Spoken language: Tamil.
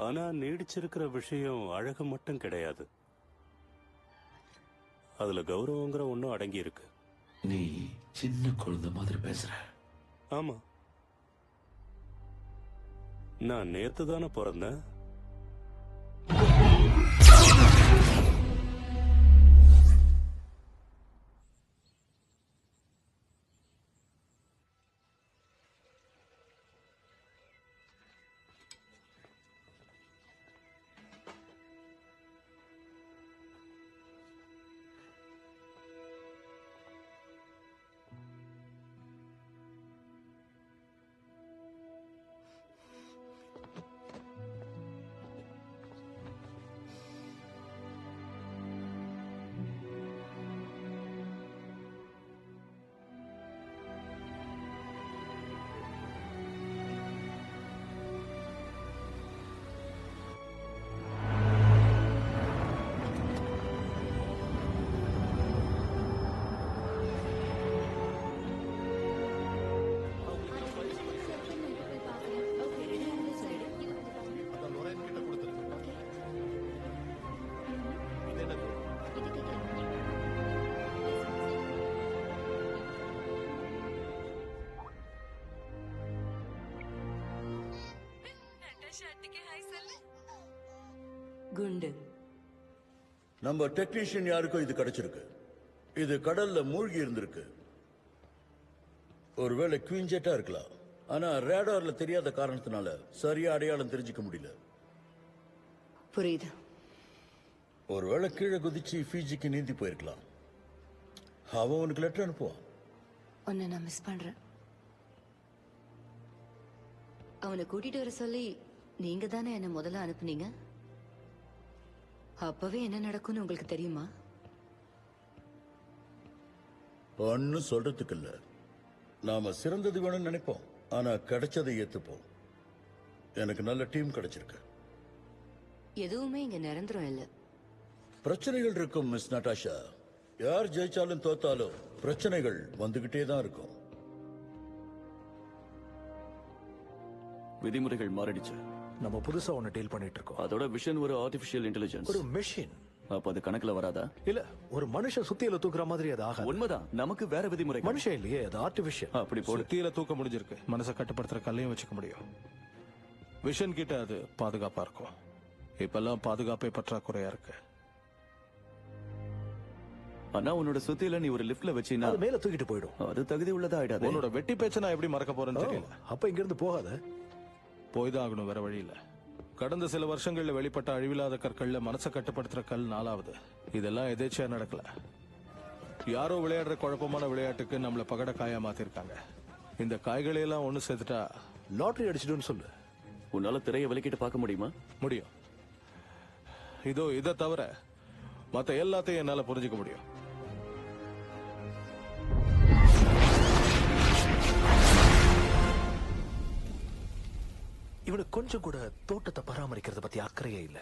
ஆனா நீடிச்சிருக்கிற விஷயம் அழகு மட்டும் கிடையாது, அதுல கௌரவங்கிற ஒன்னும் அடங்கி இருக்கு. நீ சின்ன குழந்தை மாதிரி பேசுற. ஆமா, நான் நேத்து தானே பிறந்தேன். குண்டு, நம்ம டெக்னீஷியன் யாருக்கும் இது கிடைச்சிருக்கு. இது கடல்ல மூழ்கி இருந்திருக்கு. ஒருவேளை குவீன் ஜெட்டா இருக்கலாம். ஆனா ரேடார்ல தெரியாத காரணத்தினால சரியா அடையாளம் தெரிஞ்சுக்க முடியல. புரியுது. ஒருவேளை கீழே குதிச்சு ஃபிஜிக்கு நீந்தி போயிருக்கலாம். அவன் உனக்கு லெட்டர் அனுப்புவான். உன்னை நான் மிஸ் பண்றேன். அவனை கூட்டிட்டு வர சொல்லி நீங்க தானே என்ன முதல்ல அனுப்புனீங்க. அப்பவே என்ன நடக்கும்னு உங்களுக்கு தெரியுமா? ஒன்னும் சொல்றதுக்கு இல்ல. நாம சிறந்தது வேணும்னு நினைப்போம், ஆனா கிடைச்சதை ஏத்துப்போம். எனக்கு நல்ல டீம் கிடைச்சிருக்கு. எதுவுமே இங்க நிரந்தரம் இல்ல. பிரச்சனைகள் இருக்கும் மிஸ் நட்டாஷா. யார் ஜெயிச்சாலும் தோத்தாலும் பிரச்சனைகள் வந்துகிட்டே தான் இருக்கும். விதிமுறைகள் மாறிடுச்சு. நம்ம புதுசா ஒன்னு டீல் பண்ணிட்டு இருக்கோம். அதோட விஷன் ஒரு ஆர்டிபிஷியல் இன்டெலிஜென்ஸ். ஒரு மெஷின். அப்ப அது கணக்குல வராதா? இல்ல, ஒரு மனுஷன் சுத்தியில தூக்குற மாதிரி அது ஆகாது. உண்மைதான், நமக்கு வேற விதிமுறை. மனுஷன் இல்லையே, அது ஆர்டிபிஷியல். அப்படி போடு. சுத்தியில தூக்க முடிஞ்சிருக்கு, மனசை கட்டுப்படுத்துற கல்லையும் வச்சுக்க முடியும். விஷன் கிட்ட அது பாதுகாப்பா இருக்கும். இப்பெல்லாம் பாதுகாப்பே பற்றாக்குறையா இருக்கு. ஆனா உன்னோட சுத்தியில நீ ஒரு லிப்ட்ல வச்சீனா அது மேல தூக்கிட்டு போயிடும். அது தகுதி உள்ளதா ஆயிடாது. உன்னோட வெட்டி பேச்ச நான் எப்படி மறக்க போறேன்னு தெரியல. அப்ப இங்க இருந்து போகாத. போய்தான் ஆகணும், வேற வழி இல்ல. கடந்த சில வருஷங்கள்ல வெளிப்பட்ட அழிவில்லாத கற்கள்ல மனசை கட்டுப்படுத்துற கல் 4வது. இதெல்லாம் எதேச்சியா நடக்கல. யாரோ விளையாடுற குழப்பமான விளையாட்டுக்கு நம்மள பகட காயா மாத்திருக்காங்க. இந்த காய்களை எல்லாம் ஒண்ணு சேர்த்துட்டா லாட்டரி அடிச்சிடுன்னு சொல்லு. உன்னால திரையை விலக்கிட்டு பார்க்க முடியுமா? முடியும். இதோ இதை தவிர மத்த எல்லாத்தையும் என்னால புரிஞ்சுக்க முடியும். இவனுக்கு கொஞ்சம் கூட தோட்டத்தை பராமரிக்கிறத பத்தி அக்கறையே இல்ல.